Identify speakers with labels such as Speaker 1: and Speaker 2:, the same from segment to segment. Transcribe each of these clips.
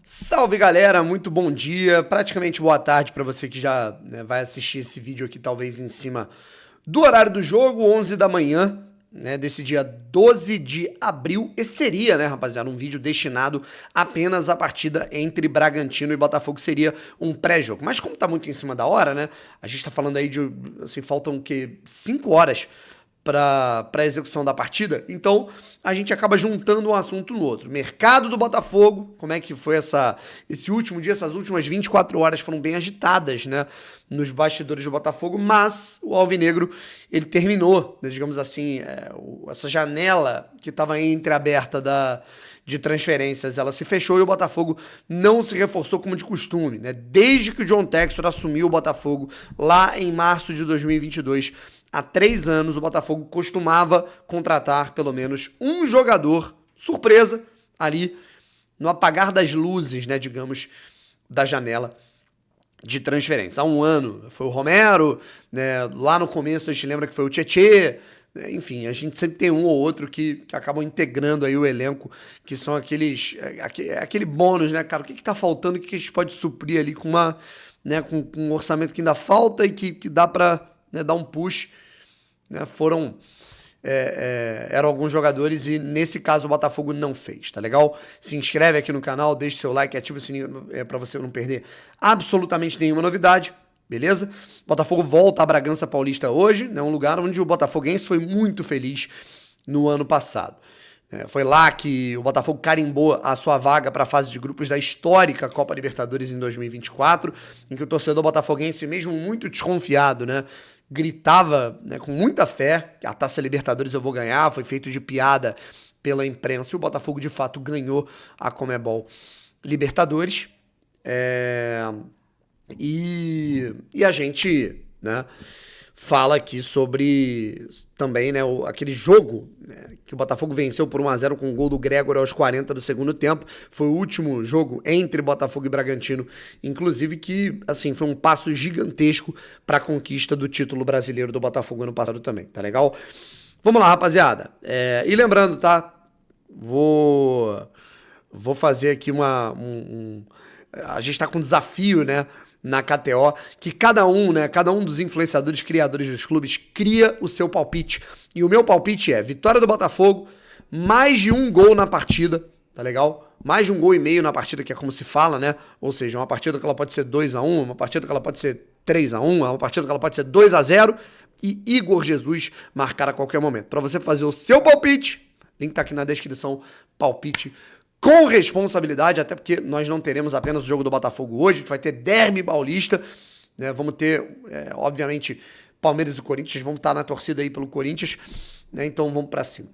Speaker 1: Salve galera, muito bom dia, praticamente boa tarde para você que já vai assistir esse vídeo aqui talvez em cima do horário do jogo, 11 da manhã, desse dia 12 de abril. Esse seria, rapaziada, um vídeo destinado apenas à partida entre Bragantino e Botafogo, seria um pré-jogo. Mas como tá muito em cima da hora, a gente tá falando aí de, assim, faltam o quê? 5 horas para a execução da partida, então a gente acaba juntando um assunto no outro. Mercado do Botafogo, como é que foi esse último dia, essas últimas 24 horas foram bem agitadas, nos bastidores do Botafogo, mas o Alvinegro, ele terminou, digamos assim, essa janela que estava entreaberta de transferências, ela se fechou e o Botafogo não se reforçou como de costume, Desde que o John Textor assumiu o Botafogo lá em março de 2022, há 3 anos, o Botafogo costumava contratar pelo menos um jogador surpresa ali no apagar das luzes, digamos, da janela de transferência. Há um ano foi o Romero, lá no começo a gente lembra que foi o Tietê, enfim, a gente sempre tem um ou outro que acabam integrando aí o elenco, que são aquele bônus, cara, o que tá faltando, o que a gente pode suprir ali com com um orçamento que ainda falta e que dá pra dar um push. Eram alguns jogadores e nesse caso o Botafogo não fez, tá legal? Se inscreve aqui no canal, deixa seu like, ativa o sininho pra você não perder absolutamente nenhuma novidade, beleza? Botafogo volta a Bragança Paulista hoje, um lugar onde o botafoguense foi muito feliz no ano passado. Foi lá que o Botafogo carimbou a sua vaga para a fase de grupos da histórica Copa Libertadores em 2024, em que o torcedor botafoguense, mesmo muito desconfiado, gritava com muita fé que a Taça Libertadores eu vou ganhar, foi feito de piada pela imprensa, e o Botafogo de fato ganhou a Conmebol Libertadores. E a gente fala aqui sobre também aquele jogo que o Botafogo venceu por 1-0 com o gol do Gregor aos 40 do segundo tempo. Foi o último jogo entre Botafogo e Bragantino, inclusive, que assim foi um passo gigantesco para a conquista do título brasileiro do Botafogo ano passado também, tá legal? Vamos lá, rapaziada. E lembrando, tá? Vou fazer aqui a gente tá com um desafio, na KTO, que cada um dos influenciadores, criadores dos clubes, cria o seu palpite. E o meu palpite é vitória do Botafogo, mais de um gol na partida, tá legal? Mais de 1,5 gols na partida, que é como se fala, Ou seja, uma partida que ela pode ser 2-1, uma partida que ela pode ser 3-1, uma partida que ela pode ser 2-0 e Igor Jesus marcar a qualquer momento. Para você fazer o seu palpite, link tá aqui na descrição, palpite com responsabilidade, até porque nós não teremos apenas o jogo do Botafogo hoje, a gente vai ter derby paulista, vamos ter, obviamente, Palmeiras e Corinthians, vamos estar na torcida aí pelo Corinthians, então vamos pra cima.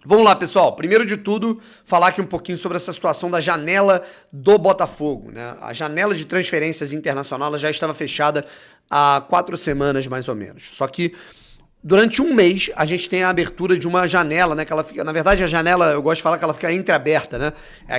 Speaker 1: Vamos lá, pessoal, primeiro de tudo, falar aqui um pouquinho sobre essa situação da janela do Botafogo, A janela de transferências internacional ela já estava fechada há 4 semanas, mais ou menos, só que durante um mês, a gente tem a abertura de uma janela, que ela fica... Na verdade, a janela, eu gosto de falar que ela fica entreaberta, É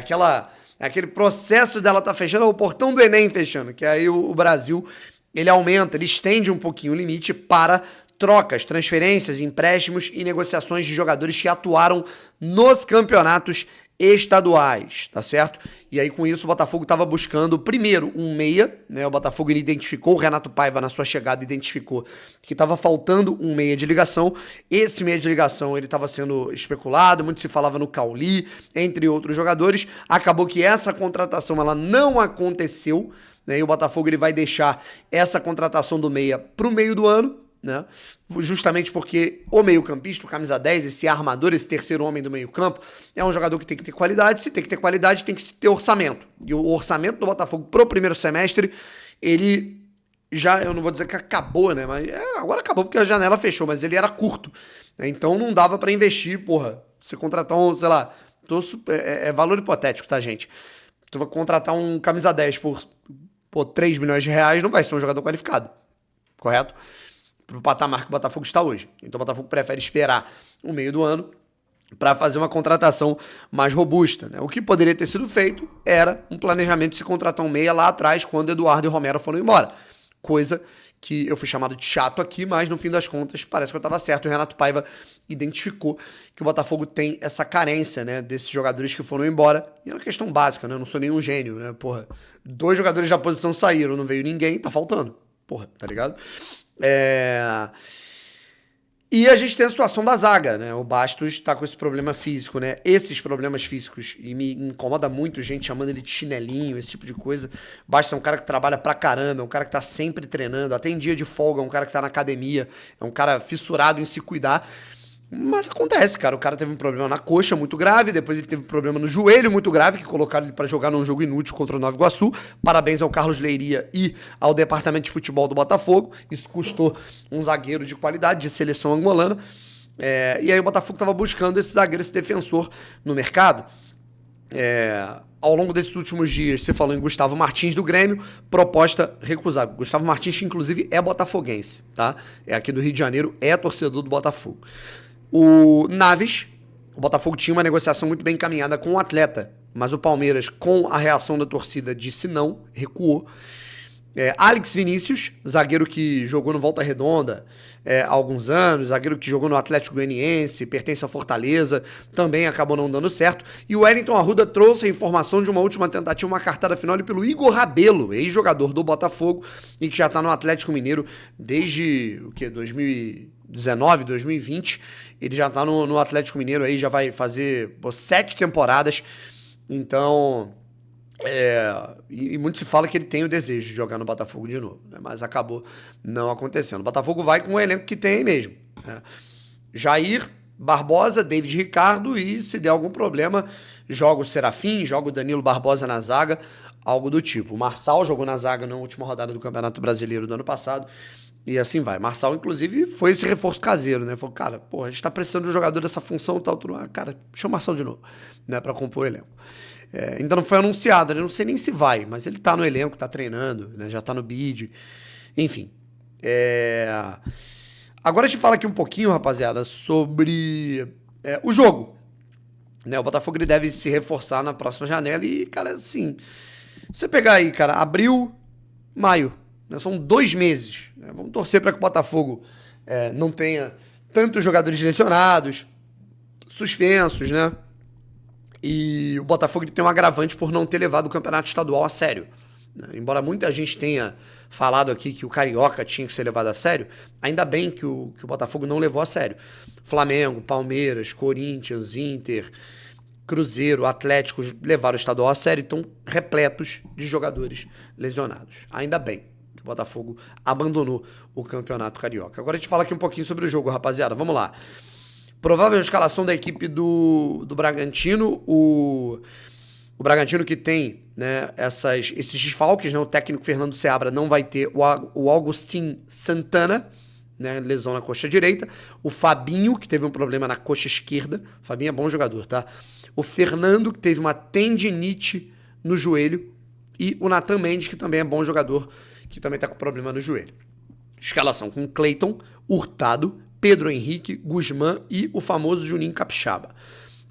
Speaker 1: aquele processo dela tá fechando, é o portão do Enem fechando, que aí o Brasil, ele aumenta, ele estende um pouquinho o limite para trocas, transferências, empréstimos e negociações de jogadores que atuaram nos campeonatos estaduais, tá certo? E aí com isso o Botafogo estava buscando primeiro um meia, O Botafogo ele identificou, o Renato Paiva na sua chegada identificou que estava faltando um meia de ligação. Esse meia de ligação ele estava sendo especulado, muito se falava no Cauli, entre outros jogadores. Acabou que essa contratação ela não aconteceu, E o Botafogo ele vai deixar essa contratação do meia para o meio do ano, justamente porque o meio-campista, o camisa 10, esse armador, esse terceiro homem do meio-campo, é um jogador que tem que ter qualidade. Se tem que ter qualidade, tem que ter orçamento. E o orçamento do Botafogo pro primeiro semestre, ele já, eu não vou dizer que acabou, mas agora acabou porque a janela fechou, mas ele era curto, Então não dava pra investir, você contratar sei lá, é valor hipotético, tá, gente? Tu vai contratar um camisa 10 por 3 milhões de reais, não vai ser um jogador qualificado, correto? Pro patamar que o Botafogo está hoje. Então o Botafogo prefere esperar o meio do ano para fazer uma contratação mais robusta, O que poderia ter sido feito era um planejamento de se contratar um meia lá atrás, quando Eduardo e Romero foram embora. Coisa que eu fui chamado de chato aqui, mas no fim das contas parece que eu estava certo. O Renato Paiva identificou que o Botafogo tem essa carência, né, desses jogadores que foram embora. E é uma questão básica, né? Eu não sou nenhum gênio, né? Porra, 2 jogadores da posição saíram, não veio ninguém, tá faltando. Porra, tá ligado? E a gente tem a situação da zaga, né? O Bastos tá com esse problema físico, né? Esses problemas físicos, e me incomoda muito gente chamando ele de chinelinho, esse tipo de coisa. Bastos é um cara que trabalha pra caramba, é um cara que tá sempre treinando, até em dia de folga, é um cara que tá na academia, é um cara fissurado em se cuidar. Mas acontece, cara. O cara teve um problema na coxa muito grave, depois ele teve um problema no joelho muito grave, que colocaram ele pra jogar num jogo inútil contra o Nova Iguaçu. Parabéns ao Carlos Leiria e ao departamento de futebol do Botafogo. Isso custou um zagueiro de qualidade, de seleção angolana. E aí o Botafogo tava buscando esse zagueiro, esse defensor no mercado. Ao longo desses últimos dias, você falou em Gustavo Martins do Grêmio, proposta recusada. Gustavo Martins, que inclusive é botafoguense, tá? É aqui do Rio de Janeiro, é torcedor do Botafogo. O Naves, o Botafogo tinha uma negociação muito bem encaminhada com o atleta, mas o Palmeiras, com a reação da torcida, disse não, recuou. Alex Vinícius, zagueiro que jogou no Volta Redonda há alguns anos, zagueiro que jogou no Atlético Goianiense, pertence à Fortaleza, também acabou não dando certo. E o Wellington Arruda trouxe a informação de uma última tentativa, uma cartada final pelo Igor Rabelo, ex-jogador do Botafogo, e que já está no Atlético Mineiro desde 2019, 2020. Ele já está no Atlético Mineiro, aí já vai fazer 7 temporadas. Então... E muito se fala que ele tem o desejo de jogar no Botafogo de novo, né? Mas acabou não acontecendo. O Botafogo vai com o elenco que tem mesmo, né? Jair, Barbosa, David Ricardo e, se der algum problema, joga o Serafim, joga o Danilo Barbosa na zaga, algo do tipo. O Marçal jogou na zaga na última rodada do Campeonato Brasileiro do ano passado e assim vai. Marçal, inclusive, foi esse reforço caseiro, né? Falou, cara, porra, a gente tá precisando de um jogador dessa função e tal, tudo. Cara, chama o Marçal de novo, né? Pra compor o elenco. Ainda não foi anunciado, né? Não sei nem se vai, mas ele tá no elenco, tá treinando, né? Já tá no bid, enfim. Agora a gente fala aqui um pouquinho, rapaziada, sobre o jogo, né? O Botafogo ele deve se reforçar na próxima janela e, cara, assim, você pegar aí, cara, abril, maio, né? São 2 meses, né? Vamos torcer para que o Botafogo não tenha tantos jogadores lesionados, suspensos, né? E o Botafogo tem um agravante por não ter levado o campeonato estadual a sério, né? Embora muita gente tenha falado aqui que o Carioca tinha que ser levado a sério, ainda bem que o Botafogo não levou a sério. Flamengo, Palmeiras, Corinthians, Inter, Cruzeiro, Atlético levaram o estadual a sério e estão repletos de jogadores lesionados. Ainda bem que o Botafogo abandonou o campeonato carioca. Agora a gente fala aqui um pouquinho sobre o jogo, rapaziada. Vamos lá. Provável escalação da equipe do Bragantino. O Bragantino que tem, né, esses desfalques, né? O técnico Fernando Seabra não vai ter o Augustin Santana, né, lesão na coxa direita. O Fabinho, que teve um problema na coxa esquerda. O Fabinho é bom jogador, tá? O Fernando, que teve uma tendinite no joelho. E o Nathan Mendes, que também é bom jogador, que também tá com problema no joelho. Escalação com Cleiton, Hurtado, Pedro Henrique, Guzmán e o famoso Juninho Capixaba.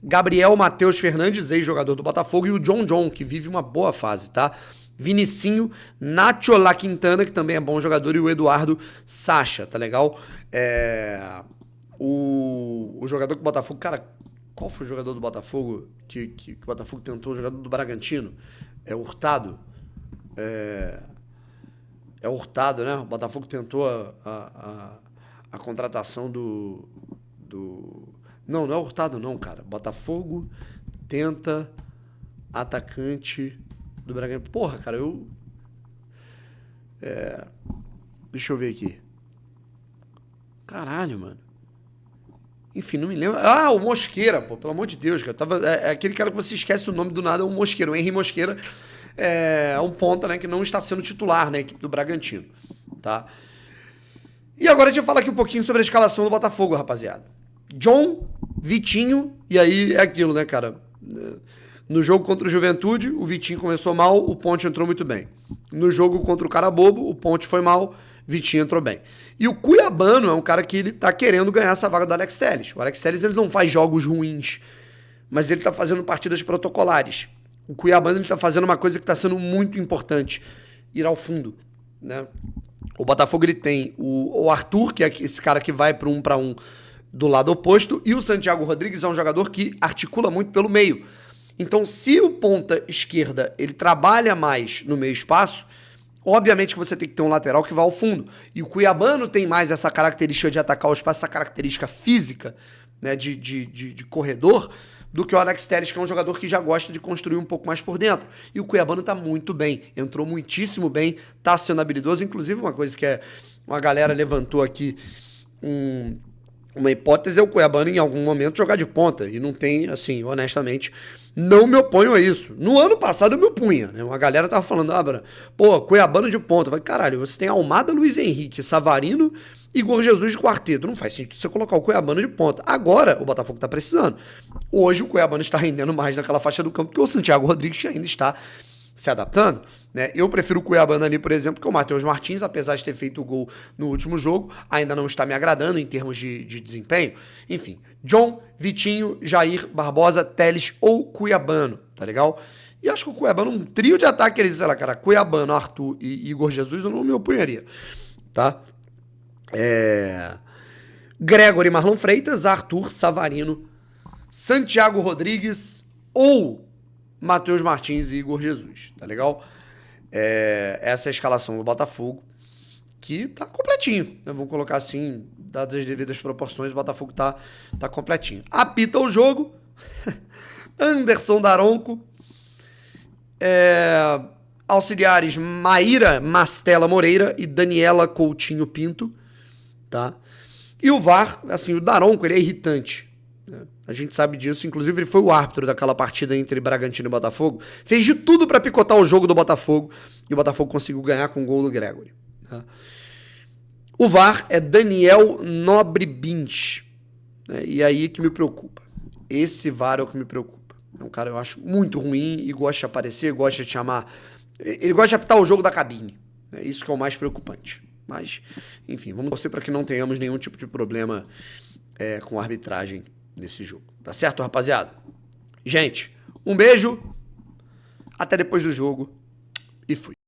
Speaker 1: Gabriel Matheus Fernandes, ex-jogador do Botafogo, e o John, que vive uma boa fase, tá? Vinicinho, Nacho La Quintana, que também é bom jogador, e o Eduardo Sacha, tá legal? O jogador que o Botafogo... Cara, qual foi o jogador do Botafogo que o Botafogo tentou? O jogador do Bragantino? É o Hurtado? É o Hurtado, né? O Botafogo tentou a contratação do... Não é o Hurtado não, cara. Botafogo tenta atacante do Bragantino. Porra, cara, deixa eu ver aqui. Caralho, mano. Enfim, não me lembro. Ah, o Mosqueira, pô, pelo amor de Deus, cara. É aquele cara que você esquece o nome do nada, é o Mosqueira. O Henry Mosqueira é um ponta, né, que não está sendo titular na equipe do Bragantino, tá? E agora a gente vai falar aqui um pouquinho sobre a escalação do Botafogo, rapaziada. John, Vitinho, e aí é aquilo, né, cara? No jogo contra o Juventude, o Vitinho começou mal, o Ponte entrou muito bem. No jogo contra o Carabobo, o Ponte foi mal, Vitinho entrou bem. E o Cuiabano é um cara que ele tá querendo ganhar essa vaga do Alex Telles. O Alex Telles ele não faz jogos ruins, mas ele tá fazendo partidas protocolares. O Cuiabano ele tá fazendo uma coisa que tá sendo muito importante, ir ao fundo, né? O Botafogo ele tem o Arthur, que é esse cara que vai para um do lado oposto, e o Santiago Rodrigues é um jogador que articula muito pelo meio. Então, se o ponta esquerda ele trabalha mais no meio espaço, obviamente que você tem que ter um lateral que vá ao fundo. E o Cuiabano tem mais essa característica de atacar o espaço, essa característica física, né, de corredor, do que o Alex Telles, que é um jogador que já gosta de construir um pouco mais por dentro. E o Cuiabano tá muito bem, entrou muitíssimo bem, tá sendo habilidoso. Inclusive, uma coisa que uma galera levantou aqui, uma hipótese é o Cuiabano em algum momento jogar de ponta. E não tem, assim, honestamente, não me oponho a isso. No ano passado eu me opunha, né? Uma galera tava falando, pô, Cuiabano de ponta. Eu falei, caralho, você tem Almada, Luiz Henrique, Savarino, Igor Jesus de quarteto. Não faz sentido você colocar o Cuiabano de ponta. Agora o Botafogo tá precisando. Hoje o Cuiabano está rendendo mais naquela faixa do campo que o Santiago Rodrigues, que ainda está se adaptando, né? Eu prefiro o Cuiabano ali, por exemplo, que o Matheus Martins, apesar de ter feito o gol no último jogo, ainda não está me agradando em termos de desempenho. Enfim, John, Vitinho, Jair, Barbosa, Telles ou Cuiabano, tá legal? E acho que o Cuiabano, um trio de ataque, ele, sei lá, cara, Cuiabano, Arthur e Igor Jesus, eu não me opunharia, tá? Gregory, Marlon Freitas, Arthur, Savarino, Santiago Rodrigues ou Matheus Martins e Igor Jesus, tá legal? Essa é a escalação do Botafogo, que tá completinho, né? Vamos colocar assim, dadas as devidas proporções, o Botafogo tá completinho. Apita o jogo, Anderson Daronco, auxiliares Maíra Mastella Moreira e Daniela Coutinho Pinto, tá? E o VAR, assim, o Daronco, ele é irritante, né? A gente sabe disso, inclusive ele foi o árbitro daquela partida entre Bragantino e Botafogo, fez de tudo pra picotar o jogo do Botafogo, e o Botafogo conseguiu ganhar com o gol do Gregory, né? O VAR é Daniel Nobre Bins, né? E aí que me preocupa. Esse VAR é o que me preocupa. É um cara, eu acho, muito ruim e gosta de aparecer, gosta de chamar. Ele gosta de apitar o jogo da cabine. É isso que é o mais preocupante. Mas, enfim, vamos torcer para que não tenhamos nenhum tipo de problema com a arbitragem nesse jogo. Tá certo, rapaziada? Gente, um beijo. Até depois do jogo. E fui.